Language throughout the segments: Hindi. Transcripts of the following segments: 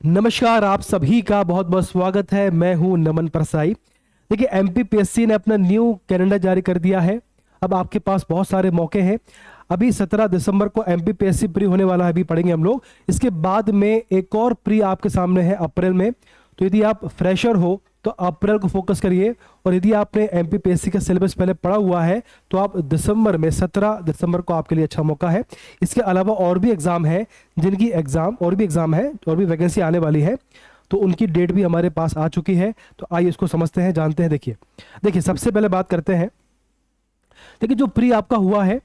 नमस्कार, आप सभी का बहुत बहुत स्वागत है। मैं हूं नमन परसाई। देखिए, एमपीपीएससी ने अपना न्यू कैलेंडर जारी कर दिया है। अब आपके पास बहुत सारे मौके हैं। अभी 17 दिसंबर को एमपीपीएससी प्री होने वाला है, अभी पढ़ेंगे हम लोग। इसके बाद में एक और प्री आपके सामने है अप्रैल में। तो यदि आप फ्रेशर हो तो अप्रैल को फोकस करिए, और यदि आपने एमपीपीएससी का सिलेबस पहले पढ़ा हुआ है तो आप दिसंबर में 17 दिसंबर को आपके लिए अच्छा मौका है। इसके अलावा और भी एग्जाम है, जिनकी एग्जाम और भी एग्जाम है और भी वैकेंसी आने वाली है, तो उनकी डेट भी हमारे पास आ चुकी है। तो आइए इसको समझते हैं, जानते हैं। देखिए देखिए सबसे पहले बात करते हैं। देखिए, जो प्री आपका हुआ है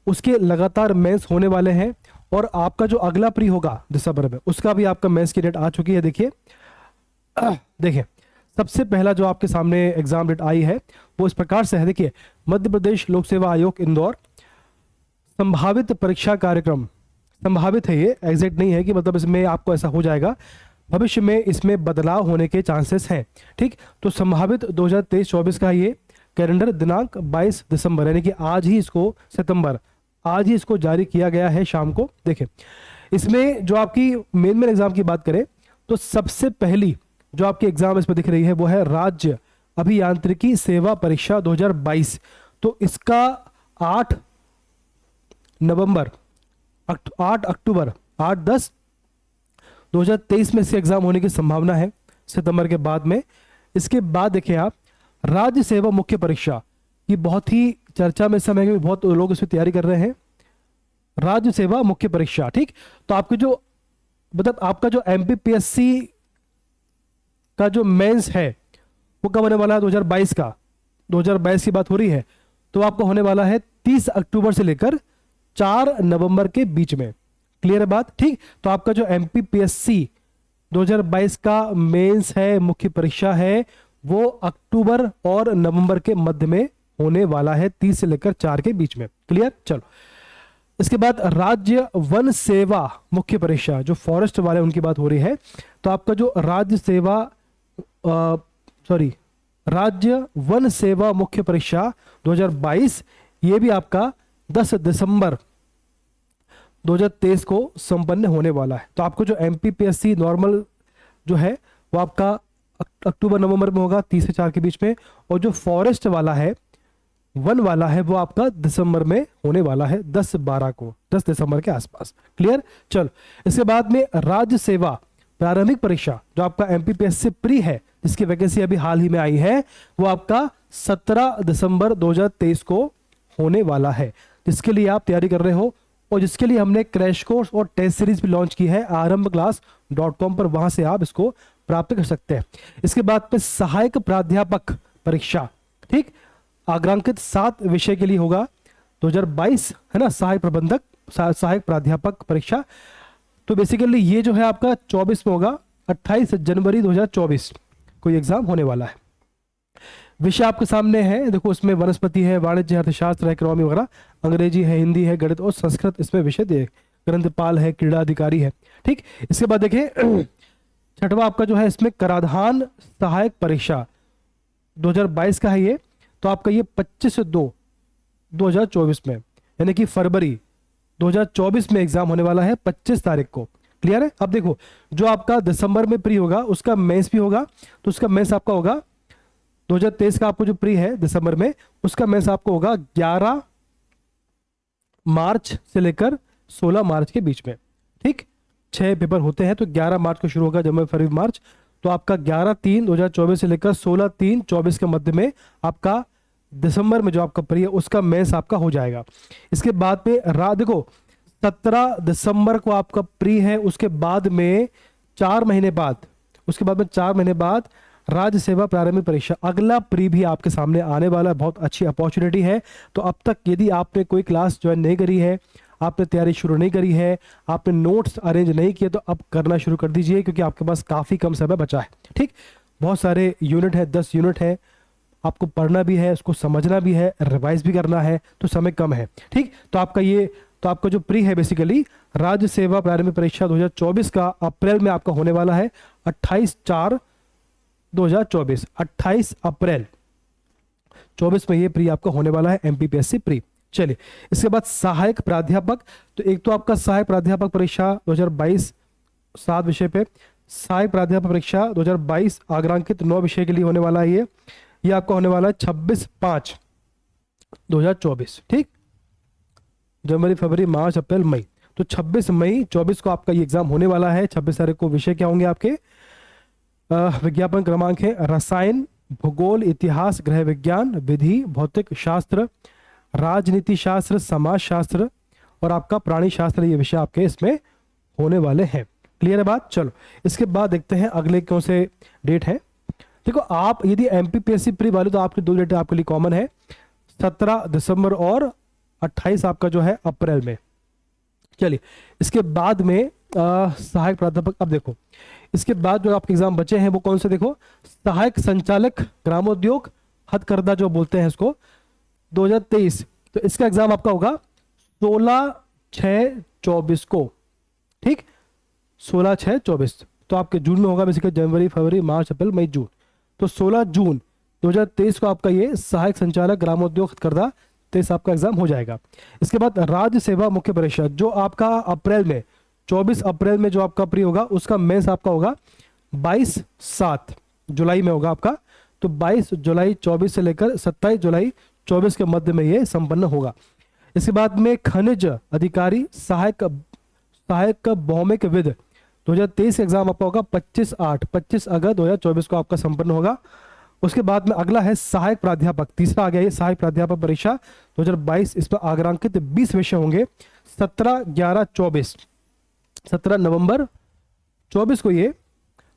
उसके लगातार मेंस होने वाले हैं, और आपका जो अगला प्री होगा दिसंबर में, उसका भी आपका मेंस की डेट आ चुकी है। देखिए देखिए सबसे पहला जो आपके सामने एग्जाम डेट आई है वो इस प्रकार से है। देखिए, मध्य प्रदेश लोक सेवा आयोग इंदौर, संभावित परीक्षा कार्यक्रम। संभावित है, ये एग्जैक्ट नहीं है कि मतलब इसमें आपको ऐसा हो जाएगा। भविष्य में इसमें बदलाव होने के चांसेस हैं। ठीक, तो संभावित 2023-24 का ये कैलेंडर दिनांक 22 दिसंबर, यानी कि आज ही इसको, सितंबर, आज ही इसको जारी किया गया है शाम को। देखिए, इसमें जो आपकी मेन एग्जाम की बात करें तो सबसे पहली जो आपकी एग्जाम इसमें दिख रही है वो है राज्य अभियांत्रिकी सेवा परीक्षा 2022। तो इसका 8 नवंबर 8 अक्टूबर 8-10 2023 में से एग्जाम होने की संभावना है, सितंबर के बाद में। इसके बाद देखिए आप, राज्य सेवा मुख्य परीक्षा, ये बहुत ही चर्चा में इस समय में, बहुत लोग इसमें तैयारी कर रहे हैं। राज्य सेवा मुख्य परीक्षा, ठीक, तो आपके जो मतलब आपका जो एमपीपीएससी का जो मेंस है वो कब होने वाला है? 2022 का, 2022 की बात हो रही है, तो आपको होने वाला है 30 अक्टूबर से लेकर 4 नवंबर के बीच में। क्लियर है बात? ठीक, तो आपका जो एमपीपीएससी 2022 का मेंस है, मुख्य परीक्षा है, वो अक्टूबर और नवंबर के मध्य में होने वाला है, 30 से लेकर 4 के बीच में। क्लियर? चलो, इसके बाद राज्य वन सेवा मुख्य परीक्षा, जो फॉरेस्ट वाले उनकी बात हो रही है, तो आपका जो राज्य सेवा राज्य वन सेवा मुख्य परीक्षा 2022, ये भी आपका 10 दिसंबर 2023 को संपन्न होने वाला है। तो आपको जो एमपीपीएससी नॉर्मल जो है वो आपका अक्टूबर नवंबर में होगा, 30 से 4 के बीच में, और जो फॉरेस्ट वाला है, वन वाला है, वो आपका दिसंबर में होने वाला है, 10-12 को, 10 दिसंबर के आसपास। क्लियर? चलो, इसके बाद में राज्य सेवा प्रारंभिक परीक्षा, जो आपका एमपीपीएससी प्री है, जिसकी वैकेंसी अभी हाल ही में आई है, वो आपका 17 दिसंबर 2023 को होने वाला है, जिसके लिए आप तैयारी कर रहे हो, और जिसके लिए हमने क्रैश कोर्स और टेस्ट सीरीज भी लॉन्च की है arambclass.com पर, वहां से आप इसको प्राप्त कर सकते हैं। इसके बाद में सहायक प्राध्यापक परीक्षा, ठीक, आग्रांकित 7 विषय के लिए होगा 2022, है ना, सहायक प्रबंधक, सहायक प्राध्यापक परीक्षा। तो बेसिकली ये जो है आपका 24 में होगा, 28 जनवरी 2024 को एग्जाम होने वाला है। विषय आपके सामने है, देखो, उसमें वनस्पति है, वाणिज्य, अर्थशास्त्र है, इकोनॉमी वगैरह, अंग्रेजी है, हिंदी है, गणित और संस्कृत इसमें विषय दिए, ग्रंथपाल है, क्रीड़ा अधिकारी है। ठीक, इसके बाद देखिए छठवा आपका जो है इसमें कराधान सहायक परीक्षा 2022 का है ये। तो आपका ये 25/2/2024 में, यानी कि फरवरी 2024 में एग्जाम होने वाला है, 25 तारीख को। क्लियर है? अब देखो, जो आपका दिसंबर में प्री होगा उसका मेंस भी होगा, तो उसका मेंस आपका होगा 2023 का, आपको जो प्री है दिसंबर में, उसका मेंस आपको होगा 11 मार्च से लेकर 16 मार्च के बीच में। ठीक, 6 पेपर होते हैं, तो 11 मार्च को शुरू होगा, जनवरी फरवरी मार्च, तो आपका 11/3/2024 से लेकर 16/3/24 के मध्य में आपका दिसंबर में जो आपका प्री है उसका मेंस आपका हो जाएगा। इसके बाद में देखो, 17 दिसंबर को आपका प्री है, उसके बाद में 4 महीने बाद, उसके बाद में 4 महीने बाद राज्य सेवा प्रारंभिक परीक्षा, अगला प्री भी आपके सामने आने वाला है। बहुत अच्छी अपॉर्चुनिटी है। तो अब तक यदि आपने कोई क्लास ज्वाइन नहीं करी है, आपने तैयारी शुरू नहीं करी है, आपने नोट्स अरेंज नहीं किए, तो अब करना शुरू कर दीजिए, क्योंकि आपके पास काफ़ी कम समय बचा है। ठीक, बहुत सारे यूनिट है, 10 यूनिट है, आपको पढ़ना भी है, उसको समझना भी है, रिवाइज भी करना है, तो समय कम है। ठीक, तो आपका जो प्री है बेसिकली राज्य सेवा प्रारंभिक परीक्षा 2024 का अप्रैल में आपका होने वाला है, 28/4/2024, 28 अप्रैल 24 में ये प्री आपका होने वाला है, एमपीपीएससी प्री। चलिए, इसके बाद सहायक प्राध्यापक, तो एक तो आपका सहायक प्राध्यापक परीक्षा 2022 7 विषय पे, सहायक प्राध्यापक परीक्षा 2022 आग्रांकित 9 विषय के लिए होने वाला है। ये आपका होने वाला है 26/5/2024। ठीक, जनवरी, फरवरी, मार्च, अप्रैल, मई। तो 26 मई 24 को आपका ये एग्जाम होने वाला है। 26 तारीख को विषय क्या होंगे आपके? विज्ञापन क्रमांक है रसायन, भूगोल, इतिहास, गृह विज्ञान, विधि, भौतिक शास्त्र, राजनीति शास्त्र, समाज शास्त्र और आपका प्राणी शास्त्र। ये विषय आपके इसमें होने वाले हैं। क्लियर है बात? चलो इसके बाद देखते हैं अगले कौन से डेट है। देखो, आप यदि एमपीपीएससी प्री वाले तो आपकी 2 डेट आपके लिए कॉमन है, 17 दिसंबर और 28 आपका जो है अप्रैल में। चलिए इसके बाद में सहायक प्राध्यापक, अब देखो इसके बाद जो आपके एग्जाम बचे हैं वो कौन से? देखो, सहायक संचालक ग्रामोद्योग हथकरघा जो बोलते हैं इसको, 2023। तो इसका एग्जाम आपका होगा 16/6/24 को। ठीक, 16/6/24। तो आपके जून में होगा, बेसिकली जनवरी, फरवरी, मार्च, अप्रैल, मई, जून। तो 16 जून 2023 को आपका ये सहायक संचालक ग्रामोद्योग हथकरघा 23 आपका एग्जाम हो जाएगा। इसके बाद राज्य सेवा मुख्य परीक्षा जो आपका अप्रैल में 24 अप्रैल में जो आपका प्री होगा, उसका मेंस आपका होगा 22/7 जुलाई में होगा आपका। तो 22 जुलाई 24 से लेकर 27 जुलाई 24 के मध्य में ये संपन्न होगा। इसके बाद में खनिज अधिकारी सहायक भौमिक विद 2023 एग्जाम आपका होगा 25 अगस्त 2024 को आपका संपन्न होगा। उसके बाद में अगला है सहायक प्राध्यापक, तीसरा आ गया ये सहायक प्राध्यापक परीक्षा 2022। इस पर आग्रांकित 20 विषय होंगे। 17 नवंबर 24 को ये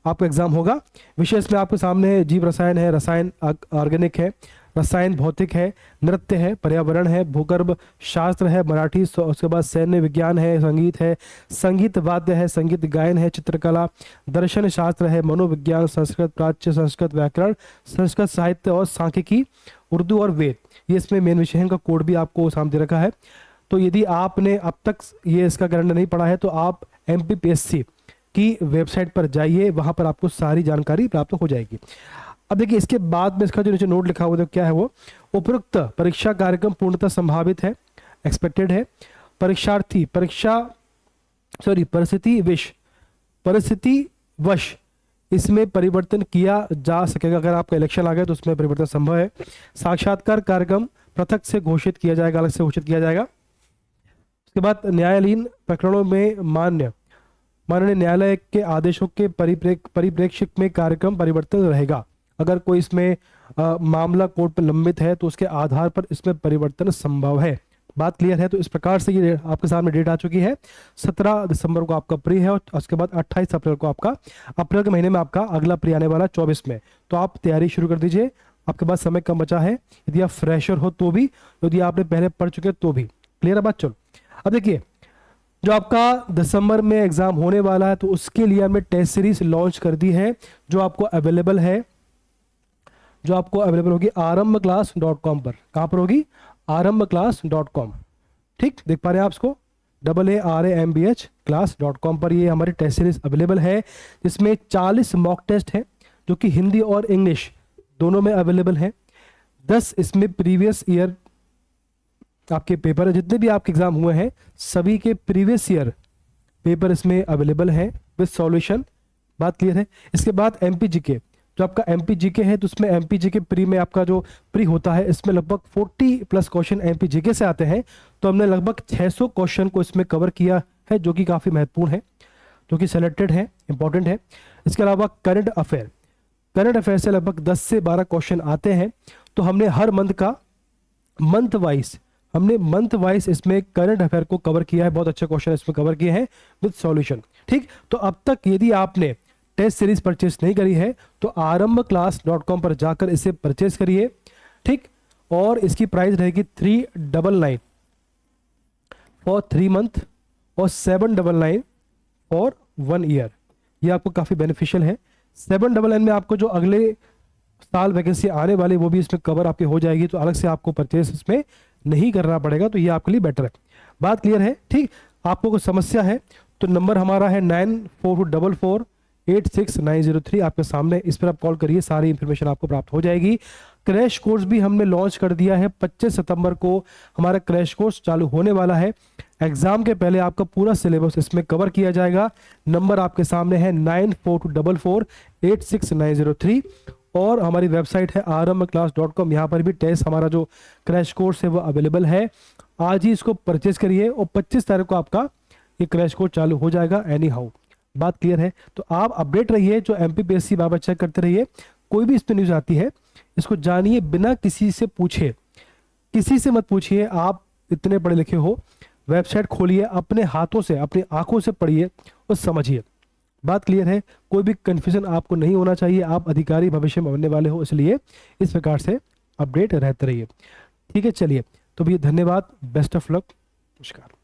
आपका एग्जाम होगा। विषय इसमें आपके सामने है जीव रसायन है, रसायन ऑर्गेनिक है, रसायन भौतिक है, नृत्य है, पर्यावरण है, भूगर्भ शास्त्र है, मराठी, उसके बाद सैन्य विज्ञान है, संगीत है, संगीत वाद्य है, संगीत गायन है, चित्रकला, दर्शन शास्त्र है, मनोविज्ञान, संस्कृत, प्राच्य संस्कृत, व्याकरण, संस्कृत साहित्य और सांख्यिकी, उर्दू और वेद। ये इसमें मेन विषय है। इनका कोड भी आपको सामने रखा है। तो यदि आपने अब तक ये इसका कैलेंडर नहीं पढ़ा है तो आप एमपीपीएससी की वेबसाइट पर जाइए, वहां पर आपको सारी जानकारी प्राप्त हो जाएगी। अब देखिए इसके बाद में इसका जो नीचे नोट लिखा हुआ है क्या है वो, उपरोक्त परीक्षा कार्यक्रम पूर्णतः संभावित है, एक्सपेक्टेड है। परीक्षार्थी परिस्थितिवश इसमें परिवर्तन किया जा सकेगा। अगर आपका इलेक्शन आ गया तो उसमें परिवर्तन संभव है। साक्षात्कार कार्यक्रम पृथक से घोषित किया जाएगा, अलग से घोषित किया जाएगा। उसके बाद न्यायालयीन प्रकरणों में माननीय न्यायालय के आदेशों के परिप्रेक्ष्य में कार्यक्रम परिवर्तन रहेगा। अगर कोई इसमें मामला कोर्ट पर लंबित है तो उसके आधार पर इसमें परिवर्तन संभव है। बात क्लियर है? तो इस प्रकार से ये आपके सामने डेट आ चुकी है। 17 दिसंबर को आपका प्री है और उसके बाद 28 अप्रैल को आपका, अप्रैल के महीने में आपका अगला प्री आने वाला 24 में। तो आप तैयारी शुरू कर दीजिए, आपके पास समय कम बचा है। यदि आप फ्रेशर हो तो भी, यदि आपने पहले पढ़ चुके तो भी। क्लियर है बात? चलो अब देखिए, जो आपका दिसंबर में एग्जाम होने वाला है तो उसके लिए हमने टेस्ट सीरीज लॉन्च कर दी है, जो आपको अवेलेबल होगी arambclass.com पर। कहां पर होगी? arambclass.com। ठीक, देख पा रहे हैं आप इसको, AARAMBH पर ये हमारी टेस्ट सीरीज अवेलेबल है, जिसमें 40 मॉक टेस्ट है जो कि हिंदी और इंग्लिश दोनों में अवेलेबल है। 10 इसमें प्रीवियस ईयर आपके पेपर है, जितने भी आपके एग्जाम हुए हैं सभी के प्रीवियस ईयर पेपर इसमें अवेलेबल है विद सॉल्यूशन। बात क्लियर है? इसके बाद एमपीजीके, जो आपका एमपीजीके है तो उसमें एमपीजीके प्री में आपका जो प्री होता है इसमें लगभग 40+ क्वेश्चन एमपीजीके से आते हैं। तो हमने लगभग 600 क्वेश्चन को इसमें कवर किया है, जो कि काफ़ी महत्वपूर्ण है, जो कि सेलेक्टेड है, इंपॉर्टेंट है। इसके अलावा करंट अफेयर से लगभग 10 से 12 क्वेश्चन आते हैं। तो हमने हर मंथ वाइज इसमें करंट अफेयर को कवर किया है। बहुत अच्छे क्वेश्चन इसमें कवर किए हैं विद सॉल्यूशन। ठीक, तो अब तक यदि आपने टेस्ट सीरीज परचेस नहीं करी है तो arambclass.com पर जाकर इसे परचेस करिए। ठीक, और इसकी प्राइस रहेगी 399 फॉर 3 मंथ और 799 फॉर 1 ईयर। ये आपको काफ़ी बेनिफिशियल है। 799 में आपको जो अगले साल वैकेंसी आने वाली वो भी इसमें कवर आपकी हो जाएगी, तो अलग से आपको परचेस इसमें नहीं करना पड़ेगा। तो ये आपके लिए बेटर है। बात क्लियर है? ठीक, आपको कोई समस्या है तो नंबर हमारा है 9444486903 आपके सामने, इस पर आप कॉल करिए, सारी इंफॉर्मेशन आपको प्राप्त हो जाएगी। क्रैश कोर्स भी हमने लॉन्च कर दिया है। 25 सितंबर को हमारा क्रैश कोर्स चालू होने वाला है। एग्जाम के पहले आपका पूरा सिलेबस इसमें कवर किया जाएगा। नंबर आपके सामने है 9424486903 और हमारी वेबसाइट है rmclass.com। यहाँ पर भी टेस्ट हमारा जो क्रैश कोर्स है वो अवेलेबल है। आज ही इसको परचेज करिए और 25 तारीख को आपका ये क्रैश कोर्स चालू हो जाएगा एनी हाउ। बात क्लियर है? तो आप अपडेट रहिए, जो MPPSC बाबा चेक करते रहिए। कोई भी इस पर न्यूज़ आती है इसको जानिए, बिना किसी से पूछे, किसी से मत पूछिए। आप इतने पढ़े लिखे हो, वेबसाइट खोलिए, अपने हाथों से अपनी आंखों से पढ़िए और समझिए। बात क्लियर है? कोई भी कंफ्यूजन आपको नहीं होना चाहिए। आप अधिकारी भविष्य में बनने वाले हो, इसलिए इस प्रकार से अपडेट रहते रहिए। ठीक है, चलिए तो भैया धन्यवाद, बेस्ट ऑफ लक, नमस्कार।